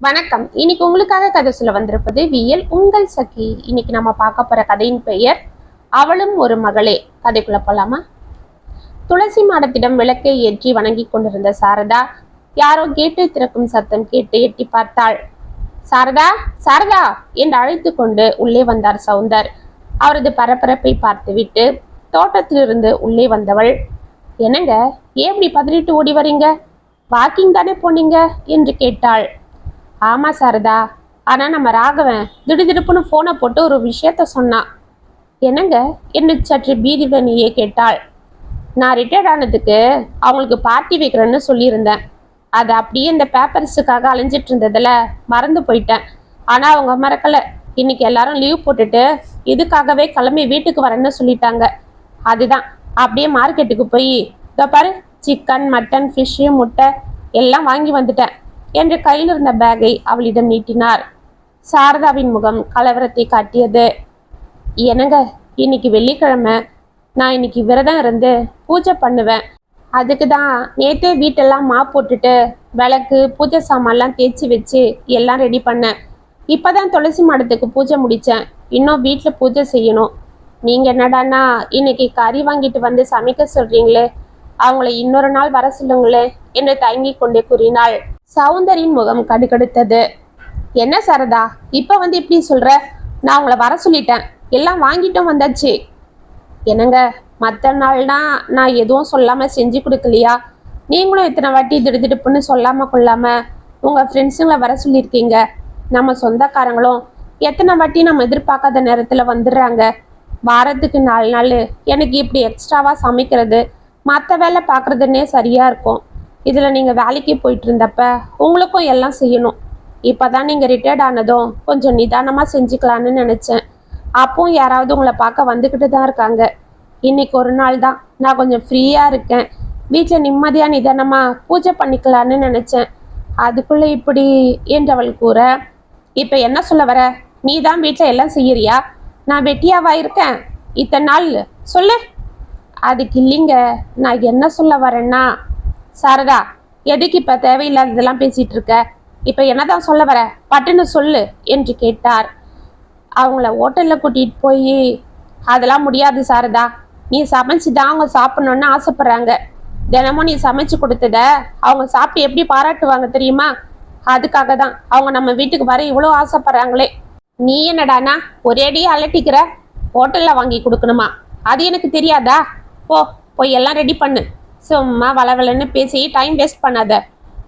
வணக்கம். இன்னைக்கு உங்களுக்காக கதை சொல்ல வந்திருப்பது வியல் உங்கள் சகி. இன்னைக்கு நம்ம பார்க்க போற கதையின் பெயர் அவளும் ஒரு மகளே. கதைக்குள்ள போலாமா? துளசி மாடத்திடம் விளக்கை ஏற்றி வணங்கி கொண்டிருந்த சாரதா யாரோ கேட்டை திறக்கும் சத்தம் கேட்டு எட்டி பார்த்தாள். சாரதா, சாரதா என்று அழைத்து கொண்டு உள்ளே வந்தார் சவுந்தர். அவரது பரபரப்பை பார்த்துவிட்டு தோட்டத்திலிருந்து உள்ளே வந்தவள், என்னங்க ஏன் இப்படி பதறிட்டு ஓடி வரீங்க? வாக்கிங் தானே போனீங்க என்று கேட்டாள். ஆமா சாரதா, ஆனா நம்ம ராகவன் திடுதிடுப்புன்னு போனை போட்டு ஒரு விஷயத்த சொன்னான். என்னங்க என்று சற்று பீதியுடனேயே கேட்டாள். நான் ரிட்டையர்ட் ஆனதுக்கு அவங்களுக்கு பார்ட்டி வைக்கிறேன்னு சொல்லியிருந்தேன். அது அப்படியே இந்த பேப்பர்ஸுக்காக அலைஞ்சிட்டு இருந்ததுல மறந்து போயிட்டேன். ஆனா அவங்க மறக்கல. இன்னைக்கு எல்லாரும் லீவ் போட்டுட்டு இதுக்காகவே கிளம்பி வீட்டுக்கு வரேன்னு சொல்லிட்டாங்க. அதுதான் அப்படியே மார்க்கெட்டுக்கு போய் இதோ பாரு, சிக்கன், மட்டன், ஃபிஷ்ஷு, முட்டை எல்லாம் வாங்கி வந்துட்டேன் என்று கையில் இருந்த பேக்கை அவளிடம் நீட்டினார். சாரதாவின் முகம் கலவரத்தை காட்டியது. என்னங்க, இன்னைக்கு வெள்ளிக்கிழமை, நான் இன்னைக்கு விரதம் இருந்து பூஜை பண்ணுவேன். அதுக்கு தான் நேற்றே வீட்டெல்லாம் போட்டுட்டு விளக்கு பூஜை சாமான்லாம் தேய்ச்சி வச்சு எல்லாம் ரெடி பண்ணேன். இப்போதான் துளசி மாடத்துக்கு பூஜை முடித்தேன். இன்னும் வீட்டில் பூஜை செய்யணும். நீங்கள் என்னடான்னா இன்னைக்கு கறி வாங்கிட்டு வந்து சமைக்க சொல்கிறீங்களே, அவங்கள இன்னொரு நாள் வர சொல்லுங்களே என்று தயங்கி கொண்டே கூறினாள். சவுந்தரின் முகம் கடுகடுத்தது. என்ன சாரதா, இப்போ வந்து இப்படி சொல்ற? நான் உங்களை வர சொல்லிட்டேன், எல்லாம் வாங்கிட்டும் வந்தாச்சு. என்னங்க, மற்ற நாள்னா நான் எதுவும் சொல்லாமல் செஞ்சு கொடுக்கலையா? நீங்களும் இத்தனை வாட்டி திடுதிடுப்புன்னு சொல்லாமல் கொள்ளாமல் உங்கள் ஃப்ரெண்ட்ஸுங்களை வர சொல்லியிருக்கீங்க. நம்ம சொந்தக்காரங்களும் எத்தனை வாட்டி நம்ம எதிர்பார்க்காத நேரத்தில் வந்துடுறாங்க. வாரத்துக்கு 4 நாள் எனக்கு இப்படி எக்ஸ்ட்ராவாக சமைக்கிறது மற்ற வேலை பார்க்குறதுன்னே சரியாக இருக்கும். இதில் நீங்கள் வேலைக்கு போயிட்டு இருந்தப்ப உங்களுக்கும் எல்லாம் செய்யணும். இப்போ தான் நீங்கள் ரிட்டையர்ட் ஆனதும் கொஞ்சம் நிதானமாக செஞ்சுக்கலான்னு நினச்சேன். அப்பவும் யாராவது உங்களை பார்க்க வந்துக்கிட்டு தான் இருக்காங்க. இன்னைக்கு ஒரு நாள் தான் நான் கொஞ்சம் ஃப்ரீயாக இருக்கேன். வீட்டில் நிம்மதியாக நிதானமாக பூஜை பண்ணிக்கலான்னு நினச்சேன். அதுக்குள்ளே இப்படி என்றவள் கூற, இப்போ என்ன சொல்ல வர? நீ தான் வீட்டில் எல்லாம் செய்யறியா? நான் வெட்டியாவா இருக்கேன் இத்தனை நாள்? சொல்லு. அதுக்கு இல்லைங்க, நான் என்ன சொல்ல வரேன்னா, சாரதா, எதுக்கு இப்போ தேவையில்லாததெல்லாம் பேசிகிட்டு இருக்க? இப்போ என்னதான் சொல்ல வர? பட்டுன்னு சொல்லு என்று கேட்டார். அவங்கள ஹோட்டலில் கூட்டிகிட்டு போய், அதெல்லாம் முடியாது சாரதா. நீ சமைச்சு தான் அவங்க சாப்பிட்ணுன்னு ஆசைப்பட்றாங்க. தினமும் நீ சமைச்சு கொடுத்தத அவங்க சாப்பிட்டு எப்படி பாராட்டுவாங்க தெரியுமா? அதுக்காக தான் அவங்க நம்ம வீட்டுக்கு வர இவ்வளோ ஆசைப்பட்றாங்களே. நீ என்னடானா ஒரேடியாக அலட்டிக்கிற? ஹோட்டலில் வாங்கி கொடுக்கணுமா? அது எனக்கு தெரியாதா? போய் எல்லாம் ரெடி பண்ணு. சும்மா வளவலன்னு பேசி டைம் வேஸ்ட் பண்ணாத.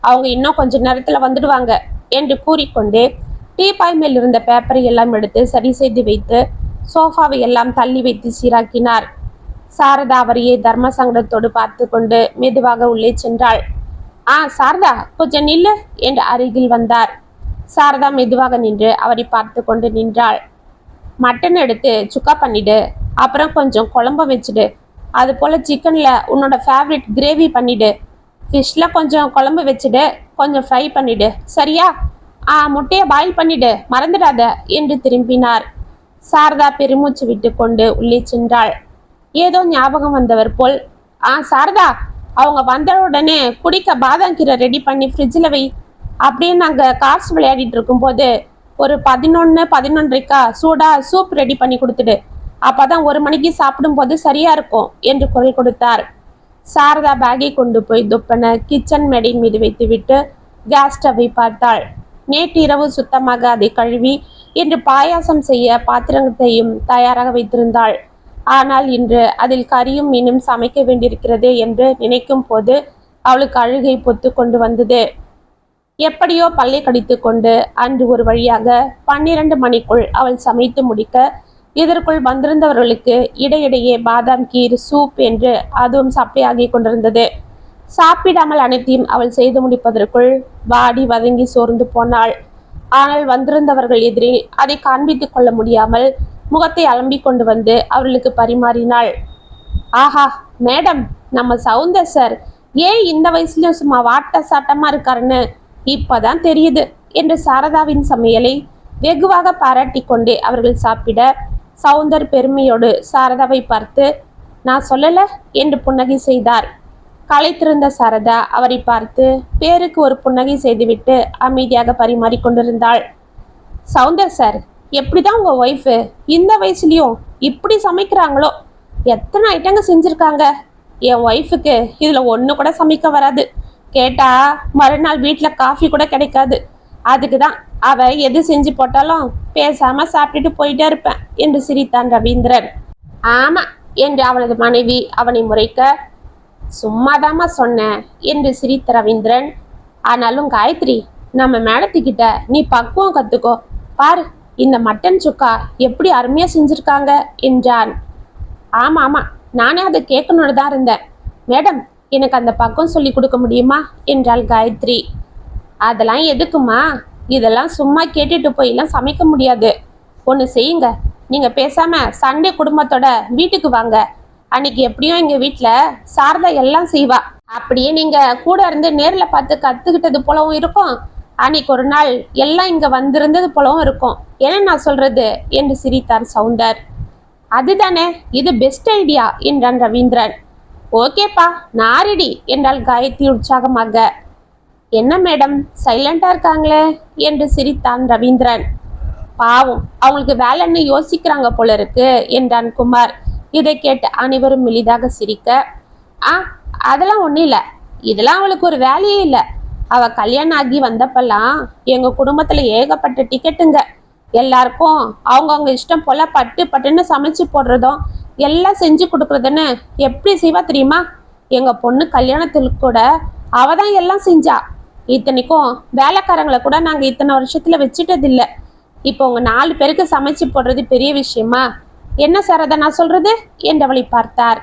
அவங்க இன்னும் கொஞ்ச நேரத்தில் வந்துடுவாங்க என்று கூறிக்கொண்டு டீப்பாய் மேல் இருந்த பேப்பரை எல்லாம் எடுத்து சரி செய்து வைத்து சோஃபாவை எல்லாம் தள்ளி வைத்து சீராக்கினார். சாரதா அவரையே தர்ம சங்கடத்தோடு பார்த்து கொண்டு மெதுவாக உள்ளே சென்றாள். சாரதா, கொஞ்சம் நில்லு என்று அருகில் வந்தார். சாரதா மெதுவாக நின்று அவரை பார்த்து கொண்டு நின்றாள். மட்டன் எடுத்து சுக்கா பண்ணிடு, அப்புறம் கொஞ்சம் குழம்பு வச்சுடு. அது போல் சிக்கனில் உன்னோட ஃபேவரட் கிரேவி பண்ணிவிடு. ஃபிஷ்ஷில் கொஞ்சம் குழம்பு வச்சுடு, கொஞ்சம் ஃப்ரை பண்ணிவிடு, சரியா? முட்டையை பாயில் பண்ணிவிடு, மறந்துடாத என்று திரும்பினார். சாரதா பெருமூச்சு விட்டு கொண்டு உள்ளே சென்றாள். ஏதோ ஞாபகம் வந்தவர் போல், சாரதா, அவங்க வந்த உடனே குடிக்க பாதாம் கீரை ரெடி பண்ணி ஃப்ரிட்ஜில் வை. அப்படியே நாங்கள் கார்ஸ் விளையாடிட்டு இருக்கும்போது ஒரு 11-11:30 சூடாக சூப் ரெடி பண்ணி கொடுத்துடு. அப்போதான் 1 மணிக்கு சாப்பிடும்போது சரியா இருக்கும் என்று குரல் கொடுத்தார். சாரதா பேக்கை கொண்டு போய் துப்பன கிச்சன் மேடையின் மீது வைத்துவிட்டு கேஸ் ஸ்டவ்வை பார்த்தாள். நேற்று இரவு சுத்தமாக அதை கழுவி இன்று பாயாசம் செய்ய பாத்திரத்தையும் தயாராக வைத்திருந்தாள். ஆனால் இன்று அதில் கறியும் மீனும் சமைக்க வேண்டியிருக்கிறது என்று நினைக்கும் போது அவளுக்கு அழுகை பொத்து கொண்டு வந்தது. எப்படியோ பல்லை கடித்து கொண்டு அன்று ஒரு வழியாக 12 மணிக்குள் அவள் சமைத்து முடிக்க, இதற்குள் வந்திருந்தவர்களுக்கு இடையிடையே பாதாம் கீர், சூப் என்று அதுவும் சப்ளை ஆகி கொண்டிருந்தது. சாப்பிடாமல் அனைத்தையும் அவள் செய்து முடிப்பதற்குள் வாடி வதங்கி சோர்ந்து போனாள். ஆனால் வந்திருந்தவர்கள் எதிரில் அதை காண்பித்துக் கொள்ள முடியாமல் முகத்தை அலம்பிக் கொண்டு வந்து அவர்களுக்கு பரிமாறினாள். ஆஹா மேடம், நம்ம சவுந்தர் சார் ஏன் இந்த வயசுலயும் சும்மா வாட்ட சாட்டமா இருக்காருன்னு இப்பதான் தெரியுது என்று சாரதாவின் சமையலை வெகுவாக பாராட்டி கொண்டே அவர்கள் சாப்பிட, சவுந்தர் பெருமையோடு சாரதாவை பார்த்து, நான் சொல்லல என்று புன்னகை செய்தார். களைத்திருந்த சாரதா அவரை பார்த்து பேருக்கு ஒரு புன்னகை செய்துவிட்டு அமைதியாக பரிமாறிக்கொண்டிருந்தாள். சௌந்தர் சார், எப்படிதான் உங்க ஒய்ஃபு இந்த வயசுலயும் இப்படி சமைக்கிறாங்களோ? எத்தனை ஐட்டங்க செஞ்சிருக்காங்க. என் ஒய்ஃபுக்கு இதுல ஒண்ணு கூட சமைக்க வராது. கேட்டா மறுநாள் வீட்டுல காஃபி கூட கிடைக்காது. அதுக்குதான் அவ எது செஞ்சு போட்டாலும் பேசாம சாப்பிட்டுட்டு போயிட்டே இருப்பேன் என்று சிரித்தான் ரவீந்திரன். ஆமா என்று அவனது மனைவி அவனை முறைக்க, சும்மாதாமா சொன்னேன் என்று சிரித்த ரவீந்திரன். ஆனாலும் காயத்ரி, நம்ம மேடத்துக்கிட்ட நீ பக்குவம் கத்துக்கோ. பாரு, இந்த மட்டன் சுக்கா எப்படி அருமையா செஞ்சிருக்காங்க என்றான். ஆமா ஆமா, நானே அதை கேட்கணுன்னு தான் இருந்தேன். மேடம், எனக்கு அந்த பக்குவம் சொல்லி கொடுக்க முடியுமா என்றாள் காயத்ரி. அதெல்லாம் எதுக்குமா? இதெல்லாம் சும்மா கேட்டுட்டு போயெல்லாம் சமைக்க முடியாது. ஒன்று செய்யுங்க, நீங்கள் பேசாம சண்டே குடும்பத்தோட வீட்டுக்கு வாங்க. அன்னைக்கு எப்படியும் எங்கள் வீட்டில் சாரதா எல்லாம் செய்வா. அப்படியே நீங்கள் கூட இருந்து நேரில் பார்த்து கற்றுக்கிட்டது போலவும் இருக்கும். அன்னைக்கு ஒரு நாள் எல்லாம் இங்கே வந்திருந்தது போலவும் இருக்கும். என்ன நான் சொல்றது என்று சிரித்தார் சௌந்தர். அதுதானே, இது பெஸ்ட் ஐடியா என்றான் ரவீந்திரன். ஓகேப்பா, நான் ரெடி என்றாள் காயத்ரி உற்சாகமாக. என்ன மேடம் சைலண்டா இருக்காங்களே என்று சிரித்தான் ரவீந்திரன். பாவம், அவங்களுக்கு வேலைன்னு யோசிக்கிறாங்க போல இருக்கு என்றான் குமார். இதை கேட்டு அனைவரும் மெலிதாக சிரிக்க, அதெல்லாம் ஒன்றும் இல்லை, இதெல்லாம் அவளுக்கு ஒரு வேலையே இல்லை. அவ கல்யாணம் ஆகி வந்தப்பெல்லாம் எங்க குடும்பத்துல ஏகப்பட்ட டிக்கெட்டுங்க. எல்லாருக்கும் அவங்கவுங்க இஷ்டம் போல பட்டு பட்டுன்னு சமைச்சு போடுறதும் எல்லாம் செஞ்சு கொடுக்குறதுன்னு எப்படி செய்வா தெரியுமா? எங்க பொண்ணு கல்யாணத்துக்கு கூட அவ தான் எல்லாம் செஞ்சா. இத்தனைக்கும் வேலைக்காரங்களை கூட நாங்க இத்தனை வருஷத்துல வச்சுட்டதில்லை. இப்போ உங்க 4 பேருக்கு சமைச்சு போடுறது பெரிய விஷயமா? என்ன சாரதா நான் சொல்றது என்றவளை பார்த்தார்.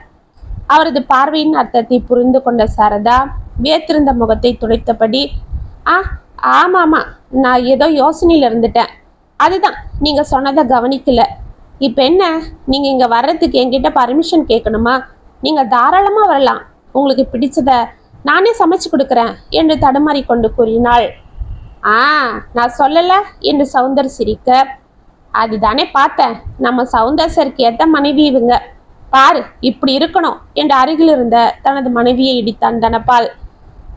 அவரது பார்வையின் அர்த்தத்தை புரிந்து கொண்ட சாரதா வேத்திருந்த முகத்தை துடைத்தபடி, ஆமா ஆமா, நான் ஏதோ யோசனையில இருந்துட்டேன். அதுதான் நீங்க சொன்னதை கவனிக்கல. இப்ப என்ன, நீங்க இங்க வர்றதுக்கு என்கிட்ட பர்மிஷன் கேட்கணுமா? நீங்க தாராளமா வரலாம். உங்களுக்கு பிடிச்சத நானே சமைச்சு கொடுக்குறேன் என்று தடுமாறி கொண்டு கூறினாள். நான் சொல்லல என்று சௌந்தர் சிரிக்க, அதுதானே பார்த்தேன். நம்ம சௌந்தர் சருக்கு ஏத்த மனைவி இவங்க. பாரு, இப்படி இருக்கணும் என்று அருகில் இருந்த தனது மனைவியை இடித்தான் தனபால்.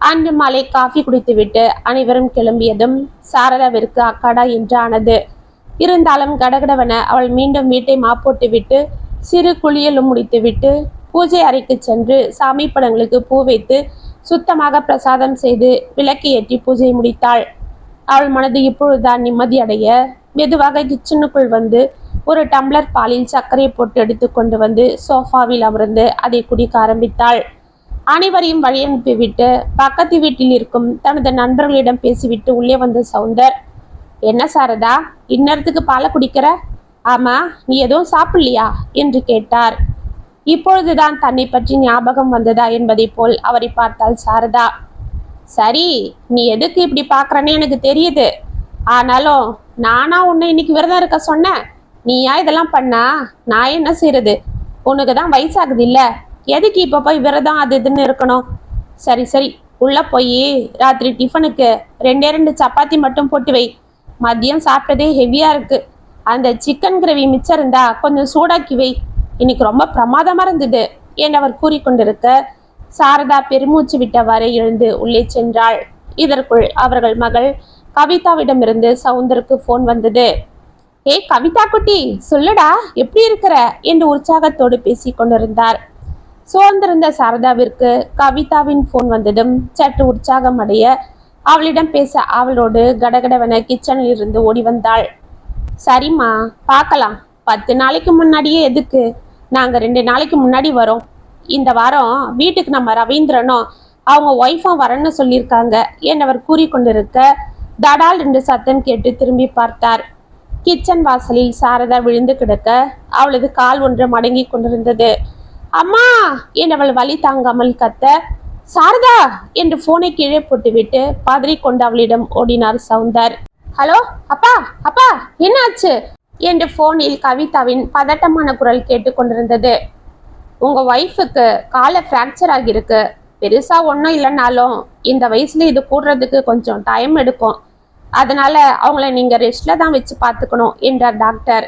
அன்று மாலை காஃபி குடித்துவிட்டு அனைவரும் கிளம்பியதும் சாரதாவிற்கு அக்காடா என்று ஆனது. இருந்தாலும் கடகடவென அவள் மீண்டும் வீட்டை மாப்போட்டு விட்டு சிறு குளியலும் முடித்துவிட்டு பூஜை அறைக்கு சென்று சாமி படங்களுக்கு பூ வைத்து சுத்தமாக பிரசாதம் செய்து விளக்கு ஏற்றி பூஜை முடித்தாள். அவள் மனது இப்பொழுதுதான் நிம்மதியடைய மெதுவாக கிச்சனுக்குள் வந்து ஒரு டம்ளர் பாலில் சர்க்கரை போட்டு எடுத்து கொண்டு வந்து சோஃபாவில் அமர்ந்து அதை குடிக்க ஆரம்பித்தாள். அனைவரையும் வழி அனுப்பிவிட்டு பக்கத்து வீட்டில் இருக்கும் தனது நண்பர்களிடம் பேசிவிட்டு உள்ளே வந்த சௌந்தர், என்ன சாரதா, இந்நேரத்துக்கு பாலை குடிக்கிற? ஆமா, நீ எதுவும் சாப்பிடலையா என்று கேட்டார். இப்பொழுதுதான் தன்னை பற்றி ஞாபகம் வந்ததா என்பதை போல் அவரை பார்த்தாள் சாரதா. சரி, நீ எதுக்கு இப்படி பார்க்கறன்னு எனக்கு தெரியுது. ஆனாலும் நானா உன்னை இன்னைக்கு விரதம் இருக்க சொன்னேன்? நீயா இதெல்லாம் பண்ணா நான் என்ன செய்யறது? உனக்கு தான் வயசாகுது இல்ல, எதுக்கு இப்ப போய் விரதம் அது இதுன்னு இருக்கணும்? சரி சரி, உள்ள போய் ராத்திரி டிஃபனுக்கு 2 சப்பாத்தி மட்டும் போட்டு வை. மதியம் சாப்பிட்டதே ஹெவியா இருக்கு. அந்த சிக்கன் கிரேவி மிச்சம் இருந்தா கொஞ்சம் சூடாக்கி வை. இன்னைக்கு ரொம்ப பிரமாதமா இருந்தது என்று அவர் கூறிக்கொண்டிருக்க சாரதா பெருமூச்சு விட்டவாறே எழுந்து உள்ளே சென்றாள். இதற்குள் அவர்கள் மகள் கவிதாவிடமிருந்து சௌந்தருக்கு போன் வந்தது. ஏய் கவிதா குட்டி, சொல்லுடா, எப்படி இருக்கிற என்று உற்சாகத்தோடு பேசி கொண்டிருந்தார். சோர்ந்திருந்த சாரதாவிற்கு கவிதாவின் போன் வந்ததும் சற்று உற்சாகம் அடைய அவளிடம் பேச அவளோடு கடகடவென கிச்சனில் இருந்து ஓடி வந்தாள். சரிம்மா, பார்க்கலாம். 10 நாளைக்கு முன்னாடியே எதுக்கு? நாங்க 2 நாளைக்கு முன்னாடி வரோம். இந்த வாரம் வீட்டுக்கு நம்ம ரவீந்திரனும் அவங்க ஒய்ஃபும் வரன்னு சொல்லியிருக்காங்க என்றவர் கூறிக்கொண்டிருக்க தடால் என்று சத்தம் கேட்டு திரும்பி பார்த்தார். கிச்சன் வாசலில் சாரதா விழுந்து கிடக்க அவளது கால் ஒன்று மடங்கி கொண்டிருந்தது. அம்மா என்றவள் வலி தாங்காமல் கத்த, சாரதா என்று போனை கீழே போட்டுவிட்டு பதறிக்கொண்டு அவளிடம் ஓடினார் சௌந்தர். ஹலோ அப்பா, அப்பா என்ன ஆச்சு என்று போனில் கவிதாவின் பதட்டமான குரல் கேட்டுக்கொண்டிருந்தது. உங்க ஒய்ஃபுக்கு காலை ஃப்ராக்சர் ஆகியிருக்கு. பெருசா ஒன்றும் இல்லைனாலும் இந்த வயசுல இது கூடுறதுக்கு கொஞ்சம் டைம் எடுக்கும். அதனால அவங்கள நீங்க ரெஸ்ட்ல தான் வச்சு பார்த்துக்கணும் என்றார் டாக்டர்.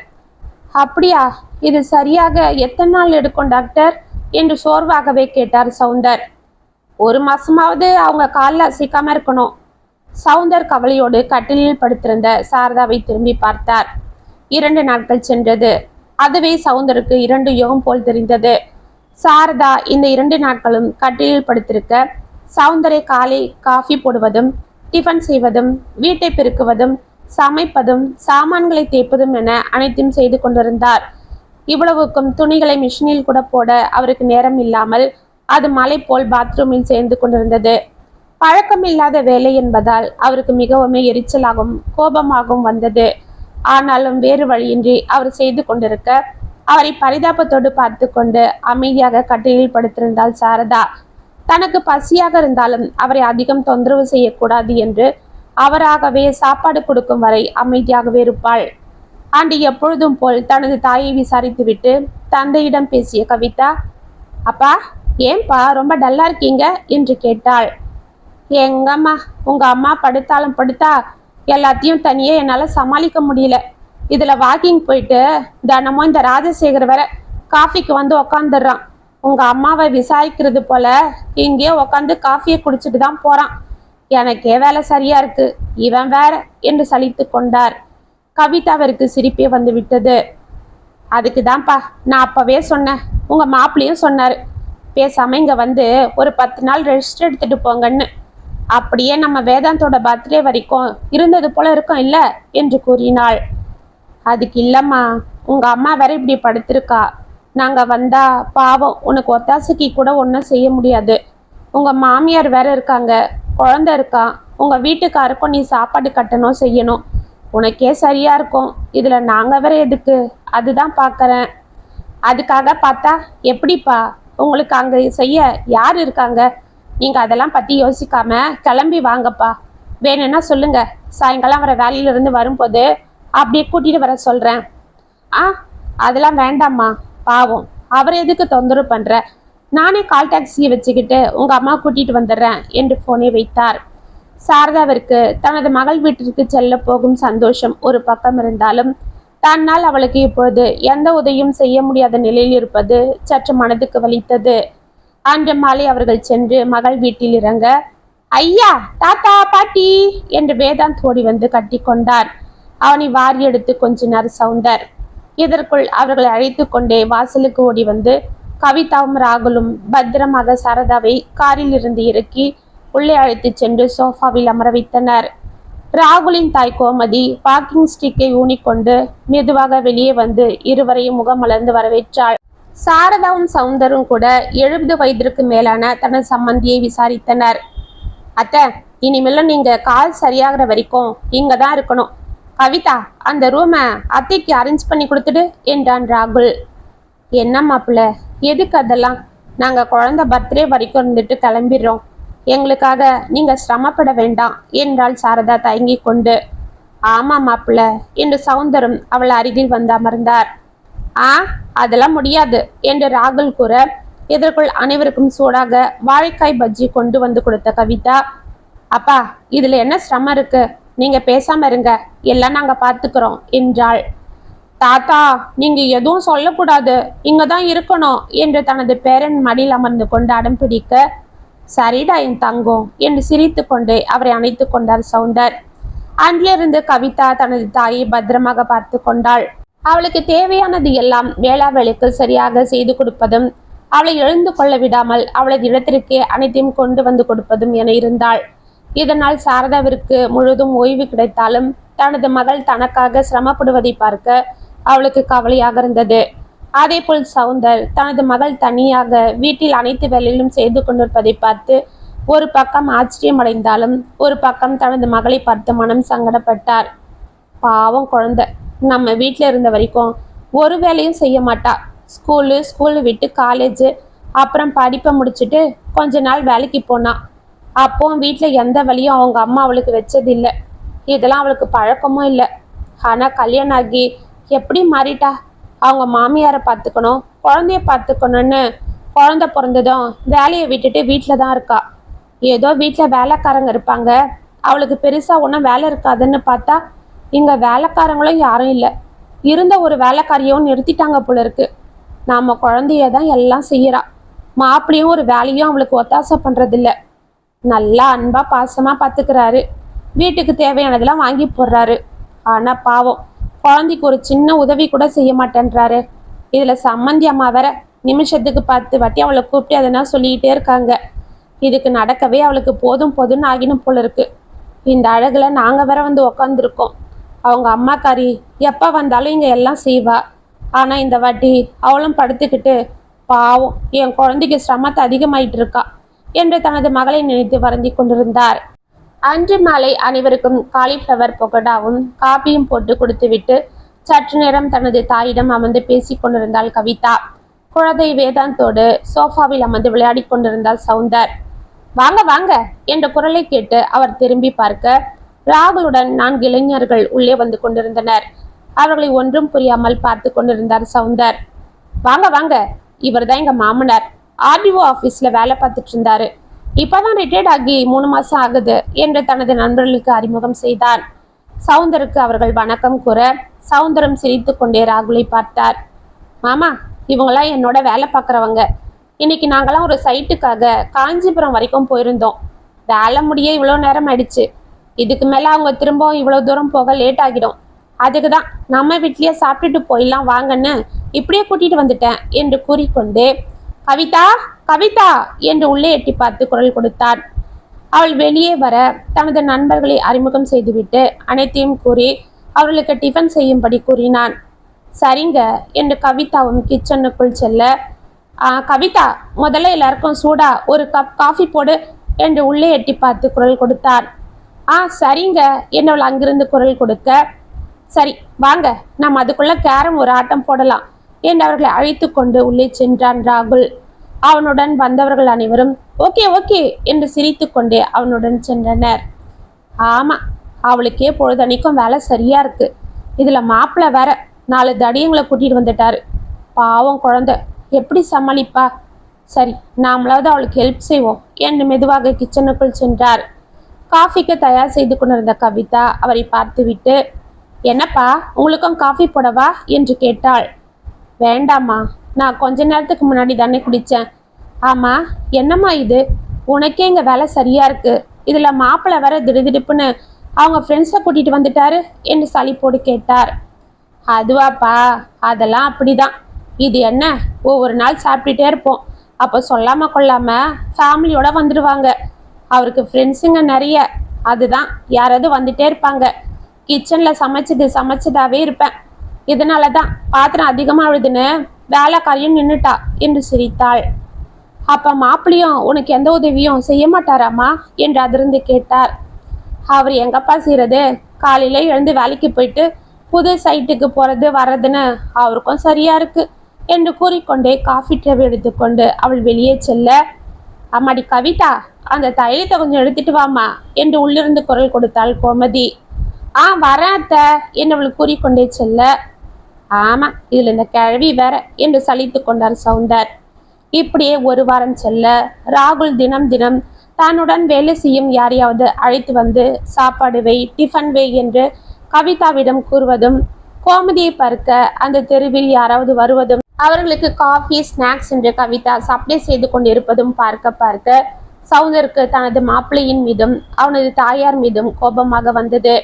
அப்படியா, இது சரியாக எத்தனை நாள் எடுக்கும் டாக்டர் என்று சோர்வாகவே கேட்டார் சௌந்தர். ஒரு மாசமாவது அவங்க காலில் அசைக்காம இருக்கணும். சவுந்தர் கவலையோடு கட்டிலில் படுத்திருந்த சாரதாவை திரும்பி பார்த்தார். 2 நாட்கள் சென்றது. அதுவே சவுந்தருக்கு 2 யுகம் போல் தெரிந்தது. சாரதா இந்த 2 நாட்களும் கட்டிலில் படுத்திருக்க, சவுந்தரை காலை காஃபி போடுவதும், டிஃபன் செய்வதும், வீட்டை பெருக்குவதும், சமைப்பதும், சாமான்களை தேய்ப்பதும் என அனைத்தும் செய்து கொண்டிருந்தார். இவ்வளவுக்கும் துணிகளை மிஷினில் கூட போட அவருக்கு நேரம் இல்லாமல் அது மலை போல் பாத்ரூமில் சேர்ந்து கொண்டிருந்தது. பழக்கம் இல்லாத வேலை என்பதால் அவருக்கு மிகவும் எரிச்சலாகவும் கோபமாகவும் வந்தது. ஆனாலும் வேறு வழியின்றி அவர் செய்து கொண்டிருக்க, அவரை பரிதாபத்தோடு பார்த்து கொண்டு அமைதியாக கட்டிலில் படுத்திருந்தாள் சாரதா. தனக்கு பசியாக இருந்தாலும் அவரை அதிகம் தொந்தரவு செய்யக்கூடாது என்று அவராகவே சாப்பாடு கொடுக்கும் வரை அமைதியாகவே இருப்பாள். அன்று எப்பொழுதும் போல் தனது தாயை விசாரித்துவிட்டு தந்தையிடம் பேசிய கவிதா, அப்பா, ஏன்பா ரொம்ப டல்லா இருக்கீங்க என்று கேட்டாள். எங்கம்மா, உங்க அம்மா படுத்தாலும் படுத்தா எல்லாத்தையும் தனியே என்னால் சமாளிக்க முடியல. இதுல வாக்கிங் போயிட்டு தினமும் இந்த ராஜசேகர் வேற காஃபிக்கு வந்து உக்காந்துடுறான். உங்க அம்மாவை விசாரிக்கிறது போல இங்கேயே உக்காந்து காஃபியை குடிச்சிட்டு தான் போறான். எனக்கே வேலை சரியா இருக்கு, இவன் வேற என்று சலித்து கொண்டார். கவிதாவிற்கு சிரிப்பே வந்து விட்டது. அதுக்கு தான்ப்பா நான் அப்பவே சொன்னேன், உங்க மாப்பிள்ளையும் சொன்னாரு, பேசாம இங்க வந்து ஒரு 10 நாள் ரெஸ்ட் எடுத்துட்டு போங்கன்னு. அப்படியே நம்ம வேதாந்தோட பர்த்டே வரைக்கும் இருந்தது போல இருக்கும் இல்ல என்று கூறினாள். அதுக்கு இல்லம்மா, உங்க அம்மா வேற இப்படி படுத்திருக்கா. நாங்க வந்தா பாவம் உனக்கு ஒத்தாசைக்கு கூட ஒன்றும் செய்ய முடியாது. உங்க மாமியார் வேற இருக்காங்க, குழந்தை இருக்கான், உங்க வீட்டுக்காருக்கும் நீ சாப்பாடு கட்டணும் செய்யணும். உனக்கே சரியா இருக்கும், இதுல நாங்க வேற எதுக்கு? அதுதான் பார்க்கறேன். அதுக்காக பார்த்தா எப்படிப்பா? உங்களுக்கு அங்க செய்ய யார் இருக்காங்க? நீங்க அதெல்லாம் பத்தி யோசிக்காம கிளம்பி வாங்கப்பா. வேணும்னா சொல்லுங்க, சாயங்காலம் வர வேலையில இருந்து வரும்போது அப்படியே கூட்டிட்டு வர சொல்றேன். அதெல்லாம் வேண்டாம்மா, பாவம் அவர் எதுக்கு தொந்தரவு பண்ற? நானே கால் டாக்ஸியை வச்சுக்கிட்டு உங்க அம்மா கூட்டிட்டு வந்துடுறேன் என்று போனை வைத்தார். சாரதாவிற்கு தனது மகள் வீட்டிற்கு செல்ல போகும் சந்தோஷம் ஒரு பக்கம் இருந்தாலும், தன்னால் அவளுக்கு இப்பொழுது எந்த உதவியும் செய்ய முடியாத நிலையில் இருப்பது சற்று மனதுக்கு வலித்தது. அன்று மாலை அவர்கள் சென்று மகள் வீட்டில் இறங்க, ஐயா, தாத்தா, பாட்டி என்று வேதாந்த் ஓடி வந்து கட்டி கொண்டார். அவனை வாரி எடுத்து கொஞ்சினார் சவுந்தர். இதற்குள் அவர்களை அழைத்து கொண்டே வாசலுக்கு ஓடி வந்து கவிதாவும் ராகுலும் பத்திரமாக சாரதாவை காரில் இருந்து இறக்கி உள்ளே அழைத்து சென்று சோஃபாவில் அமர வைத்தனர். ராகுலின் தாய் கோமதி வாக்கிங் ஸ்டிக்கை ஊனிக்கொண்டு மெதுவாக வெளியே வந்து இருவரையும் முகமலர்ந்து வரவேற்றாள். சாரதாவும் சவுந்தரும் கூட 70 வயதிற்கு மேலான தனது சம்பந்தியை விசாரித்தனர். அத்தை, இனிமேலும் நீங்க கால் சரியாகிற வரைக்கும் இங்க தான் இருக்கணும். கவிதா, அந்த ரூமை அத்தைக்கு அரேஞ்ச் பண்ணி கொடுத்துடு என்றான் ராகுல். என்ன மாப்பிள்ள, எதுக்கு அதெல்லாம்? நாங்க குழந்தை பர்த்டே வரைக்கும் இருந்துட்டு கிளம்பிடுறோம். எங்களுக்காக நீங்க சிரமப்பட வேண்டாம் என்றாள் சாரதா தயங்கி கொண்டு. ஆமா மாப்பிள்ள என்று சவுந்தரம் அவள் அருகில் வந்து அமர்ந்தார். அதெல்லாம் முடியாது என்று ராகுல் கூற, இதற்குள் அனைவருக்கும் சூடாக வாழைக்காய் பஜ்ஜி கொண்டு வந்து கொடுத்த கவிதா, அப்பா, இதுல என்ன சிரமம் இருக்கு? நீங்க பேசாம இருங்க, எல்லாம் நாங்க பாத்துக்கிறோம் என்றாள். தாத்தா, நீங்க எதுவும் சொல்லக்கூடாது, இங்கதான் இருக்கணும் என்று தனது பேரன் மடியில் அமர்ந்து கொண்டு அடம் பிடிக்க, சரிடா என் தங்கம் என்று சிரித்து கொண்டே அவரை அணைத்து கொண்டார் சவுந்தர். அன்றிலிருந்து கவிதா தனது தாயை பத்திரமாக பார்த்து கொண்டாள். அவளுக்கு தேவையானது எல்லாம் வேளாவேளைக்கு சரியாக செய்து கொடுப்பதும், அவளை எழுந்து கொள்ள விடாமல் அவளது இடத்திற்கே அனைத்தையும் கொண்டு வந்து கொடுப்பதும் என இருந்தாள். இதனால் சாரதாவிற்கு முழுதும் ஓய்வு கிடைத்தாலும் தனது மகள் தனக்காக சிரமப்படுவதை பார்க்க அவளுக்கு கவலையாக இருந்தது. அதே போல் சவுந்தர் தனது மகள் தனியாக வீட்டில் அனைத்து வேலையிலும் செய்து கொண்டிருப்பதை பார்த்து ஒரு பக்கம் ஆச்சரியமடைந்தாலும் ஒரு பக்கம் தனது மகளை பார்த்து மனம் சங்கடப்பட்டார். பாவம் குழந்தை, நம்ம வீட்டில் இருந்த வரைக்கும் ஒரு வேலையும் செய்ய மாட்டா. ஸ்கூலு விட்டு காலேஜு, அப்புறம் படிப்பை முடிச்சுட்டு கொஞ்ச நாள் வேலைக்கு போனா. அப்போ வீட்டில் எந்த வேலையும் அவங்க அம்மா அவளுக்கு வச்சதில்லை. இதெல்லாம் அவளுக்கு பழக்கமும் இல்லை. ஆனால் கல்யாணம் ஆகி எப்படி மாறிட்டா? அவங்க மாமியாரை பார்த்துக்கணும், குழந்தைய பார்த்துக்கணும்னு குழந்தை பிறந்ததும் வேலையை விட்டுட்டு வீட்டில் தான் இருக்கா. ஏதோ வீட்டில் வேலைக்காரங்க இருப்பாங்க, அவளுக்கு பெருசாக ஒன்றும் வேலை இருக்காதுன்னு பார்த்தா இங்கே வேலைக்காரங்களும் யாரும் இல்லை. இருந்த ஒரு வேலைக்காரியவும் நிறுத்திட்டாங்க போல இருக்கு. நாம் குழந்தைய தான் எல்லாம் செய்யறா. மாப்பிள்ளையும் ஒரு வேலையும் அவளுக்கு ஒத்தாசை பண்றதில்ல. நல்லா அன்பா பாசமா பாத்துக்கிறாரு. வீட்டுக்கு தேவையானதெல்லாம் வாங்கி போடுறாரு. ஆனா பாவம், குழந்தைக்கு ஒரு சின்ன உதவி கூட செய்ய மாட்டேன்றாரு. இதுல சம்மந்தி அம்மா வேற நிமிஷத்துக்கு 10 வாட்டி அவளை கூப்பிட்டு அதெல்லாம் சொல்லிக்கிட்டே இருக்காங்க. இதுக்கு நடக்கவே அவளுக்கு போதும் போதும்னு ஆகினும் போல இருக்கு. இந்த அழகுல நாங்க வேற வந்து உக்காந்துருக்கோம். அவங்க அம்மாக்காரி எப்ப வந்தாலும் இங்க எல்லாம் செய்வா. ஆனா இந்த வாட்டி அவளும் படுத்துக்கிட்டு பாவம் என் குழந்தைக்கு சிரமத்தை அதிகமாயிட்டு இருக்கா என்று தனது மகளை நினைத்து வருந்தி கொண்டிருந்தார். அன்று மாலை அனைவருக்கும் காலிஃப்ளவர் பொகடாவும் காபியும் போட்டு கொடுத்துவிட்டு சற்று நேரம் தனது தாயிடம் அமர்ந்து பேசிக் கொண்டிருந்தாள் கவிதா. குழந்தை வேதாந்தோடு சோஃபாவில் அமர்ந்து விளையாடி கொண்டிருந்தாள் சவுந்தர். வாங்க வாங்க என்ற குரலை கேட்டு அவர் திரும்பி பார்க்க ராகுலுடன் 4 இளைஞர்கள் உள்ளே வந்து கொண்டிருந்தனர். அவர்களை ஒன்றும் புரியாமல் பார்த்து கொண்டிருந்தார் சவுந்தர். வாங்க வாங்க, இவர் தான் எங்க மாமனார். ஆர்டிஓ ஆபீஸ்ல வேலை பார்த்துட்டு இருந்தாரு. இப்பதான் ரிட்டையர்ட் ஆகி 3 மாசம் ஆகுது என்று தனது நண்பர்களுக்கு அறிமுகம் செய்தான். சவுந்தருக்கு அவர்கள் வணக்கம் கூற சவுந்தரம் சிரித்து கொண்டே ராகுலை பார்த்தார். மாமா, இவங்கெல்லாம் என்னோட வேலை பார்க்குறவங்க. இன்னைக்கு நாங்களாம் ஒரு சைட்டுக்காக காஞ்சிபுரம் வரைக்கும் போயிருந்தோம். வேலை முடிய இவ்வளோ நேரம் ஆயிடுச்சு. இதுக்கு மேலே அவங்க திரும்பவும் இவ்வளோ தூரம் போக லேட் ஆகிடும். அதுக்கு தான் நம்ம வீட்லயே சாப்பிட்டுட்டு போயிடலாம் வாங்கன்னு இப்படியே கூட்டிட்டு வந்துட்டேன் என்று கூறிக்கொண்டே கவிதா கவிதா என்று உள்ளே எட்டி பார்த்து குரல் கொடுத்தான். அவள் வெளியே வர தனது நண்பர்களை அறிமுகம் செய்துவிட்டு அனைத்தையும் கூறி அவர்களுக்கு டிஃபன் செய்யும்படி கூறினான். சரிங்க என்று கவிதாவும் கிச்சனுக்குள் செல்ல, கவிதா, முதல்ல எல்லாருக்கும் சூடா ஒரு கப் காஃபி போடு என்று உள்ளே எட்டி பார்த்து குரல் கொடுத்தான். சரிங்க என்னவள் அங்கிருந்து குரல் கொடுக்க, சரி வாங்க நாம் அதுக்குள்ள கேரம் ஒரு ஆட்டம் போடலாம் என்று அவர்களை அழைத்து கொண்டு உள்ளே சென்றான் ராகுல். அவனுடன் வந்தவர்கள் அனைவரும் ஓகே ஓகே என்று சிரித்து கொண்டே அவனுடன் சென்றனர். ஆமா, அவளுக்கே பொழுதனைக்கும் வேலை சரியா இருக்கு. இதுல மாப்பிள்ளை வேற 4 தடியங்களை கூட்டிட்டு வந்துட்டாரு. பாவம் குழந்தை எப்படி சமாளிப்பா? சரி, நாமளாவது அவளுக்கு ஹெல்ப் செய்வோம் என்று மெதுவாக கிச்சனுக்குள் சென்றார். காஃபிக்கு தயார் செய்து கொண்டிருந்த கவிதா அவரை பார்த்துவிட்டு, என்னப்பா, உங்களுக்கும் காஃபி போடவா என்று கேட்டாள். வேண்டாமா, நான் கொஞ்ச நேரத்துக்கு முன்னாடி தானே குடித்தேன். ஆமா, என்னம்மா இது, உனக்கே இங்கே வேலை சரியா இருக்கு, இதுல மாப்பிள்ளை வேற திடுதிடுப்புன்னு அவங்க ஃப்ரெண்ட்ஸை கூட்டிட்டு வந்துட்டாரு என்று சலிப்போடு கேட்டார். அதுவாப்பா, அதெல்லாம் அப்படிதான். இது என்ன, ஒவ்வொரு நாள் சாப்பிட்டுட்டே இருப்போம். அப்போ சொல்லாம கொள்ளாம ஃபேமிலியோட வந்துடுவாங்க. அவருக்கு ஃப்ரெண்ட்ஸுங்க நிறைய, அதுதான் யாராவது வந்துட்டே இருப்பாங்க. கிச்சன்ல சமைச்சதாவே இருப்பேன். இதனால தான் பாத்திரம் அதிகமாக அழுதுன்னு வேலைக்காரியும் நின்றுட்டா என்று சிரித்தாள். அப்ப மாப்பிள்ளையும் உனக்கு எந்த உதவியும் செய்ய மாட்டாராமா என்று அதிர்ந்து கேட்டார். அவர் எங்கப்பா செய்யறது, காலையில எழுந்து வேலைக்கு போயிட்டு புது சைட்டுக்கு போறது வர்றதுன்னு அவருக்கும் சரியா இருக்கு என்று கூறிக்கொண்டே காஃபி ட்ரேவை எடுத்துக்கொண்டு அவள் வெளியே செல்ல, அம்மாடி கவிதா, அந்த தைலத்தை கொஞ்சம் எடுத்துட்டு வாமா என்று உள்ளிருந்து குரல் கொடுத்தாள் கோமதி. வரேன் அத்தை என்று அவள் கூறிக்கொண்டே செல்ல, ஆமா, இதுல இந்த கிழவி வேற என்று சலித்து கொண்டார் சவுந்தர். இப்படியே ஒரு வாரம் செல்ல ராகுல் தினம் தினம் தன்னுடன் வேலை செய்யும் யாரையாவது அழைத்து வந்து சாப்பாடு வை, டிஃபன் வை என்று கவிதாவிடம் கூறுவதும், கோமதியை பார்க்க அந்த தெருவில் யாராவது வருவதும் அவர்களுக்கு காஃபி ஸ்நாக்ஸ் என்று கவிதா சப்ளை செய்து கொண்டிருப்பதும் பார்க்க பார்க்க சவுந்தருக்கு தனது மாப்பிள்ளையின் மீதும் அவனது தாயார் மீதும் கோபமாக வந்தது.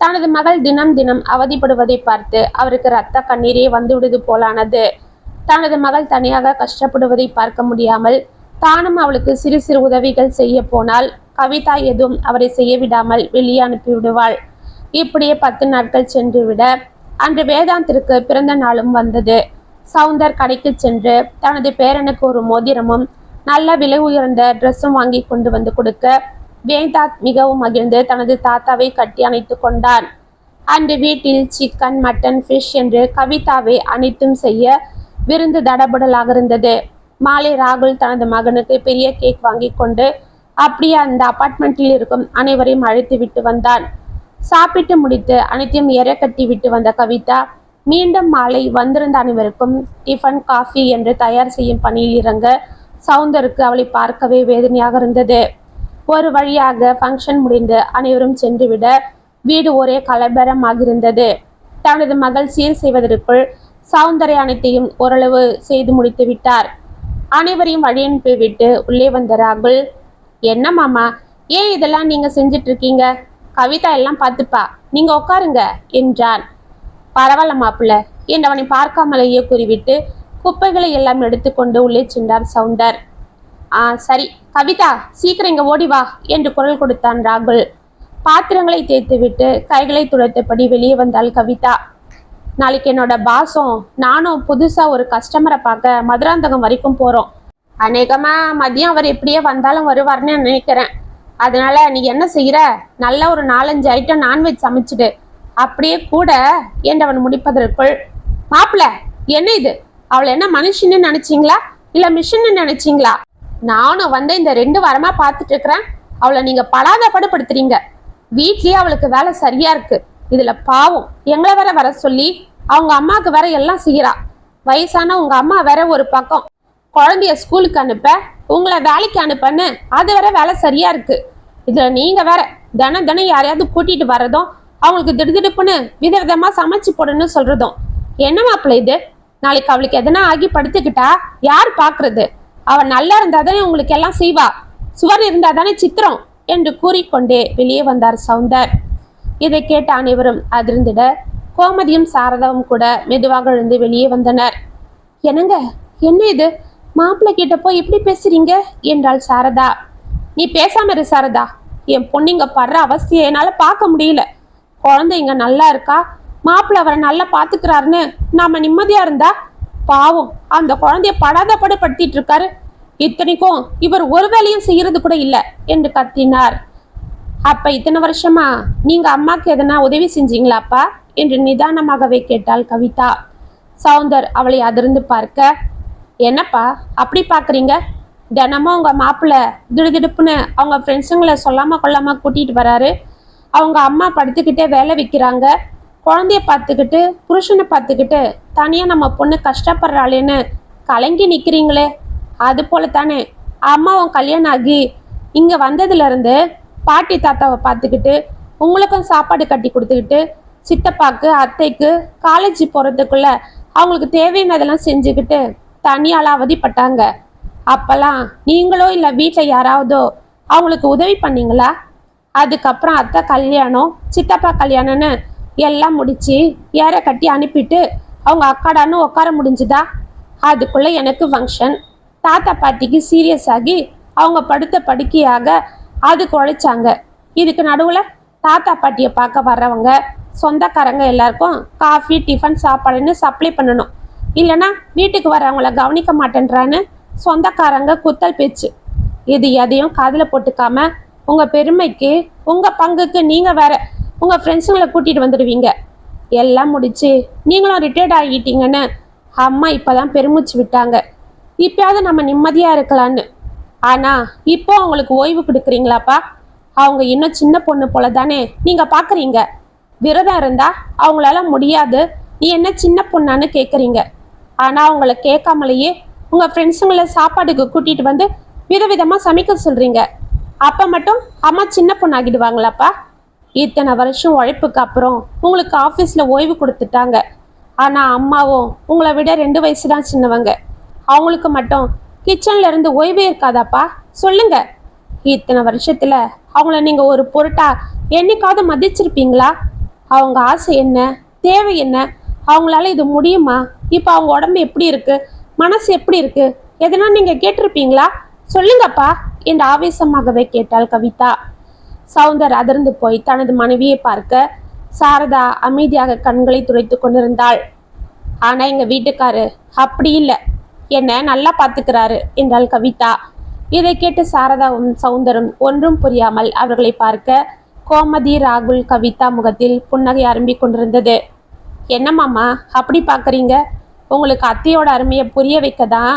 தனது மகள் தினம் தினம் அவதிப்படுவதை பார்த்து அவருக்கு இரத்த கண்ணீரே வந்துவிடுது போலானது. தனது மகள் தனியாக கஷ்டப்படுவதை பார்க்க முடியாமல் தானும் அவளுக்கு சிறு சிறு உதவிகள் செய்ய போனால் கவிதா எதுவும் அவரை செய்ய விடாமல் வெளியே அனுப்பி விடுவாள். இப்படியே 10 நாட்கள் சென்று விட அன்று வேதாந்திற்கு பிறந்த நாளும் வந்தது. சவுந்தர் கடைக்கு சென்று தனது பேரனுக்கு ஒரு மோதிரமும் நல்ல விலை உயர்ந்த ட்ரெஸ்ஸும் வாங்கி கொண்டு வந்து கொடுக்க வேதாந்த் மிகவும் மகிழ்ந்து தனது தாத்தாவை கட்டி அணைத்து கொண்டான். அன்று வீட்டில் சிக்கன், மட்டன், ஃபிஷ் என்று கவிதாவை அனைத்தும் செய்ய விருந்து தடபுடலாக இருந்தது. மாலை ராகுல் தனது மகனுக்கு பெரிய கேக் வாங்கி கொண்டு அப்படியே அந்த அபார்ட்மெண்ட்டில் இருக்கும் அனைவரையும் அழைத்து விட்டு வந்தான். சாப்பிட்டு முடித்து அனைத்தையும் ஏற கட்டி விட்டு வந்த கவிதா மீண்டும் மாலை வந்திருந்த அனைவருக்கும் டிஃபன், காஃபி என்று தயார் செய்யும் பணியில் இறங்க சவுந்தருக்கு அவளை பார்க்கவே வேதனையாக இருந்தது. ஒரு வழியாக ஃபங்க்ஷன் முடிந்து அனைவரும் சென்றுவிட வீடு ஒரே கலபரமாகிருந்தது. தனது மகள் சீர் செய்வதற்குள் சவுந்தரை அனைத்தையும் ஓரளவு செய்து முடித்து விட்டார். அனைவரையும் வழி அனுப்பி விட்டு உள்ளே வந்த ராகுல், என்ன மாமா, ஏன் இதெல்லாம் நீங்க செஞ்சிட்டு இருக்கீங்க? கவிதா எல்லாம் பார்த்துப்பா, நீங்க உட்காருங்க என்றான். பரவாயில்ல மாப்பிள்ள என்றவனை பார்க்காமலேயே கூறிவிட்டு குப்பைகளை எல்லாம் எடுத்துக்கொண்டு உள்ளே சென்றார் சவுந்தர். சரி கவிதா, சீக்கிரம் இங்க ஓடி வா என்று குரல் கொடுத்தான் ராகுல். பாத்திரங்களை தேய்த்து விட்டு கைகளை துடைத்தபடி வெளியே வந்தாள் கவிதா. நாளைக்கு என்னோட பாஸும் நானும் புதுசா ஒரு கஸ்டமரை பார்க்க மதுராந்தகம் வரைக்கும் போறோம். அநேகமா மதியம் அவர் எப்படியே வந்தாலும் வருவார்னு நினைக்கிறேன். அதனால நீ என்ன செய்யற, நல்ல ஒரு 4-5 ஐட்டம் நான்வெஜ் சமைச்சிடு. அப்படியே கூட என்றவன் முடிப்பதற்குள், மாப்பிள்ள என்ன இது, அவளை என்ன மனுஷன்னு நினைச்சீங்களா இல்ல மிஷின்னு நினைச்சீங்களா? நானும் வந்து இந்த 2 வாரமா பார்த்துட்டு இருக்கிறேன். அவளை நீங்க படாத படுபடுத்துறீங்க. வீட்லயே அவளுக்கு வேலை சரியா இருக்கு. இதுல பாவம் எங்களை வேற வர சொல்லி அவங்க அம்மாவுக்கு வேற எல்லாம் செய்யறா. வயசான உங்க அம்மா வேற ஒரு பக்கம் குழந்தைய ஸ்கூலுக்கு அனுப்ப, உங்களை வேலைக்கு அனுப்பன்னு அது வேற வேலை சரியா இருக்கு. இதுல நீங்க வேற தினம் தினம் யாரையாவது கூட்டிட்டு வர்றதும், அவங்களுக்கு திடுதிடுப்புன்னு விதவிதமா சமைச்சு போடுன்னு சொல்றதும். என்ன மாப்பிள்ள இது? நாளைக்கு அவளுக்கு எதனா ஆகி படுத்துக்கிட்டா யார் பாக்குறது? அவள் நல்லா இருந்தா தானே உங்களுக்கு எல்லாம் செய்வா, சுவர் இருந்தா தானே சித்திரம் என்று கூறிக்கொண்டே வெளியே வந்தார் சவுந்தர். இதை கேட்ட அனைவரும் அதிர்ந்திட கோமதியும் சாரதாவும் கூட மெதுவாக எழுந்து வெளியே வந்தனர். என்னங்க, என்ன இது, மாப்பிள்ளை கிட்ட போய் இப்படி பேசுறீங்க என்றாள் சாரதா. நீ பேசாம இரு சாரதா, என் பொண்ணுங்க படுற அவசியம் என்னால பார்க்க முடியல. குழந்தைங்க நல்லா இருக்கா, மாப்பிள்ளை அவரை நல்லா பாத்துக்கிறாருன்னு நாம நிம்மதியா இருந்தா, பாவம் அந்த குழந்தைய படாத படுத்திட்டு இருக்காரு. இத்தனைக்கும் இவர் ஒரு வேலையும் செய்யறது கூட இல்ல என்று கத்தினார். அப்ப இத்தனை வருஷமா நீங்க அம்மாக்கு எதனா உதவி செஞ்சீங்களாப்பா என்று நிதானமாகவே கேட்டாள் கவிதா. சவுந்தர் அவளை அதிர்ந்து பார்க்க, என்னப்பா அப்படி பாக்குறீங்க? தினமும் உங்க மாப்பிள்ள திடுதிடுப்புன்னு அவங்க ஃப்ரெண்ட்ஸுங்களை சொல்லாம கொள்ளாம கூட்டிட்டு வராரு. அவங்க அம்மா படுத்துக்கிட்டே வேலை வைக்கிறாங்க. குழந்தைய பார்த்துக்கிட்டு புருஷனை பார்த்துக்கிட்டு தனியா நம்ம பொண்ணு கஷ்டப்படுறாளேன்னு கலங்கி நிக்கிறீங்களே, அது போல தானே அம்மாவும் கல்யாணம் ஆகி இங்க வந்ததுல இருந்து பாட்டி தாத்தாவை பார்த்துக்கிட்டு உங்களுக்கும் சாப்பாடு கட்டி கொடுத்துக்கிட்டு சித்தப்பாக்கு அத்தைக்கு காலேஜ் போறதுக்குள்ள அவங்களுக்கு தேவையானதெல்லாம் செஞ்சுக்கிட்டு தனியால அவதிப்பட்டாங்க. அப்பெல்லாம் நீங்களோ இல்ல வீட்டுல யாராவதோ அவங்களுக்கு உதவி பண்ணீங்களா? அதுக்கப்புறம் அத்தை கல்யாணம் சித்தப்பா கல்யாணம்னு எல்லாம் முடிச்சு ஏற கட்டி அனுப்பிட்டு அவங்க அக்காடான்னு உட்கார முடிஞ்சுதா? அதுக்குள்ள எனக்கு ஃபங்க்ஷன், தாத்தா பாட்டிக்கு சீரியஸ் ஆகி அவங்க படுத்த படுக்கையாக அது குழைச்சாங்க. இதுக்கு நடுவுல தாத்தா பாட்டியை பார்க்க வர்றவங்க சொந்தக்காரங்க எல்லாருக்கும் காஃபி டிஃபன் சாப்பாடுன்னு சப்ளை பண்ணணும். இல்லைன்னா வீட்டுக்கு வரவங்கள கவனிக்க மாட்டேன்றான்னு சொந்தக்காரங்க குத்தல் பேச்சு. இது எதையும் காதுல போட்டுக்காம உங்க பெருமைக்கு உங்க பங்குக்கு நீங்க வேற உங்க ஃப்ரெண்ட்ஸுங்களை கூட்டிட்டு வந்துடுவீங்க. எல்லாம் முடிச்சு நீங்களும் ரிட்டையர்ட் ஆகிட்டீங்கன்னு அம்மா இப்பதான் பெருமூச்சு விட்டாங்க. இப்பயாவது நம்ம நிம்மதியா இருக்கலான்னு. ஆனா இப்போ அவங்களுக்கு ஓய்வு கொடுக்குறீங்களாப்பா? அவங்க இன்னும் சின்ன பொண்ணு போல தானே நீங்க பாக்குறீங்க. விரதம் இருந்தா அவங்களால முடியாது, நீ என்ன சின்ன பொண்ணான்னு கேக்குறீங்க. ஆனா அவங்கள கேட்காமலேயே உங்க ஃப்ரெண்ட்ஸுங்களை சாப்பாடுக்கு கூட்டிட்டு வந்து விதவிதமா சமைக்க சொல்றீங்க. அப்ப மட்டும் அம்மா சின்ன பொண்ணாகிடுவாங்களாப்பா? இத்தனை வருஷம் உழைப்புக்கு அப்புறம் உங்களுக்கு ஆஃபீஸில் ஓய்வு கொடுத்துட்டாங்க. ஆனால் அம்மாவும் உங்களை விட 2 வயசு தான் சின்னவங்க. அவங்களுக்கு மட்டும் கிச்சன்ல இருந்து ஓய்வே இருக்காதாப்பா? சொல்லுங்க. இத்தனை வருஷத்துல அவங்கள நீங்க ஒரு பொருட்டா என்னைக்காவது மதிச்சிருப்பீங்களா? அவங்க ஆசை என்ன, தேவை என்ன, அவங்களால இது முடியுமா, இப்போ அவங்க உடம்பு எப்படி இருக்கு, மனசு எப்படி இருக்கு, எதனா நீங்க கேட்டிருப்பீங்களா? சொல்லுங்கப்பா என்று ஆவேசமாகவே கேட்டாள் கவிதா. சவுந்தர் அதிர்ந்து போய் தனது மனைவியை பார்க்க சாரதா அமைதியாக கண்களை துடைத்து கொண்டிருந்தாள். ஆனா எங்க வீட்டுக்காரு அப்படி இல்லை, என்ன நல்லா பார்த்துக்கிறாரு என்றாள் கவிதா. இதை கேட்டு சாரதாவும் சவுந்தரும் ஒன்றும் புரியாமல் அவர்களை பார்க்க கோமதி, ராகுல், கவிதா முகத்தில் புன்னகை அரும்பிக் கொண்டிருந்தது. என்னம்மாமா அப்படி பார்க்குறீங்க? உங்களுக்கு அத்தையோட அருமையை புரிய வைக்கதான்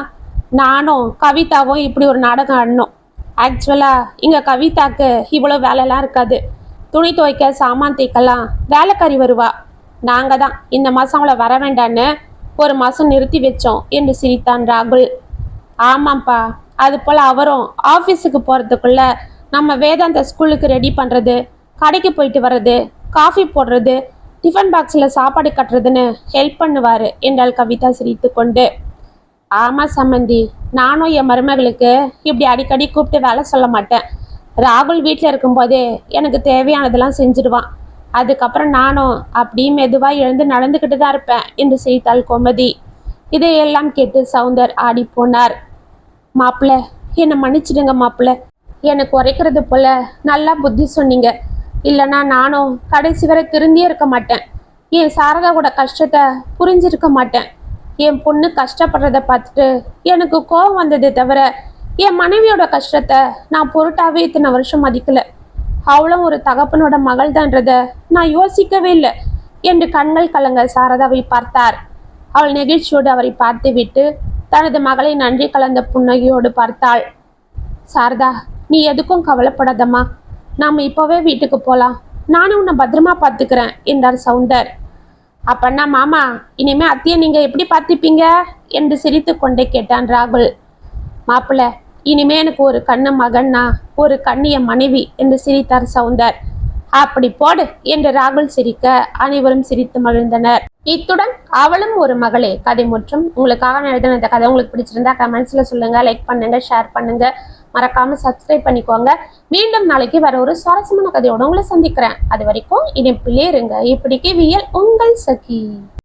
நானும் கவிதாவும் இப்படி ஒரு நாடகம் ஆடணும். ஆக்சுவலாக இங்கே கவிதாக்கு இவ்வளோ வேலைலாம் இருக்காது. துணி துவைக்க சாமான் தேய்க்கலாம் வேலைக்காரி வருவா. நாங்கள் தான் இந்த மாதம் அவளை வர வேண்டான்னு 1 மாதம் நிறுத்தி வச்சோம் என்று சிரித்தான் ராகுல். ஆமாம்ப்பா, அது போல் அவரும் ஆஃபீஸுக்கு போகிறதுக்குள்ள நம்ம வேதாந்த ஸ்கூலுக்கு ரெடி பண்ணுறது, கடைக்கு போயிட்டு வர்றது, காஃபி போடுறது, டிஃபன் பாக்ஸில் சாப்பாடு கட்டுறதுன்னு ஹெல்ப் பண்ணுவார் என்றாள் கவிதா சிரித்து கொண்டு. ஆமா சம்மந்தி, நானும் என் மருமகளுக்கு இப்படி அடிக்கடி கூப்பிட்டு வேலை சொல்ல மாட்டேன். ராகுல் வீட்டில் இருக்கும்போதே எனக்கு தேவையானதெல்லாம் செஞ்சிடுவான். அதுக்கப்புறம் நானும் அப்படி மெதுவாக எழுந்து நடந்துக்கிட்டு தான் இருப்பேன் என்று செய்தாள் கோமதி. இதையெல்லாம் கேட்டு சவுந்தர் ஆடி போனார். மாப்பிள்ள, என்னை மன்னிச்சிடுங்க மாப்பிள்ள. எனக்கு உரைக்கிறது போல நல்லா புத்தி சொன்னீங்க. இல்லைன்னா நானும் கடைசி வரை திருந்தியே இருக்க மாட்டேன். என் சாரதா கூட கஷ்டத்தை புரிஞ்சிருக்க மாட்டேன். என் பொண்ணு கஷ்டப்படுறத பார்த்துட்டு எனக்கு கோபம் வந்ததே தவிர என் மனைவியோட கஷ்டத்தை நான் பொருட்டாவே இத்தனை வருஷம் மதிக்கல. அவளும் ஒரு தகப்பனோட மகள் தான்றத நான் யோசிக்கவே இல்லை என்று கண்கள் கலங்க சாரதாவை பார்த்தார். அவள் நெகிழ்ச்சியோடு அவரை பார்த்து விட்டு தனது மகளை நன்றி கலந்த புன்னகையோடு பார்த்தாள். சாரதா, நீ எதுக்கும் கவலைப்படாதம்மா. நாம இப்போவே வீட்டுக்கு போகலாம். நானும் உன்னை பத்திரமா பார்த்துக்கிறேன் என்றார் சவுந்தர். அப்பன்னா மாமா, இனிமே அத்தையை நீங்க எப்படி பார்த்துப்பீங்க என்று சிரித்து கொண்டே கேட்டான் ராகுல். மாப்பிள்ள, இனிமே எனக்கு ஒரு கண்ணு மகன்னா, ஒரு கண்ணு என் மனைவி என்று சிரித்தார் சவுந்தர். அப்படி போடு என்று ராகுல் சிரிக்க அனைவரும் சிரித்து மகிழ்ந்தனர். இத்துடன் அவளும் ஒரு மகளே கதை முற்றும். உங்களுக்காக நான் எழுதின இந்த கதை உங்களுக்கு பிடிச்சிருந்தா கமெண்ட்ஸ்ல சொல்லுங்க, லைக் பண்ணுங்க, ஷேர் பண்ணுங்க, மறக்காம சப்ஸ்கிரைப் பண்ணிக்கோங்க. மீண்டும் நாளைக்கு வர ஒரு சுவாரஸ்யமான கதையோட உங்களை சந்திக்கிறேன். அது வரைக்கும் இணைப்பிலே இருங்க. இப்படிக்கு வியல் உங்கள் சகி.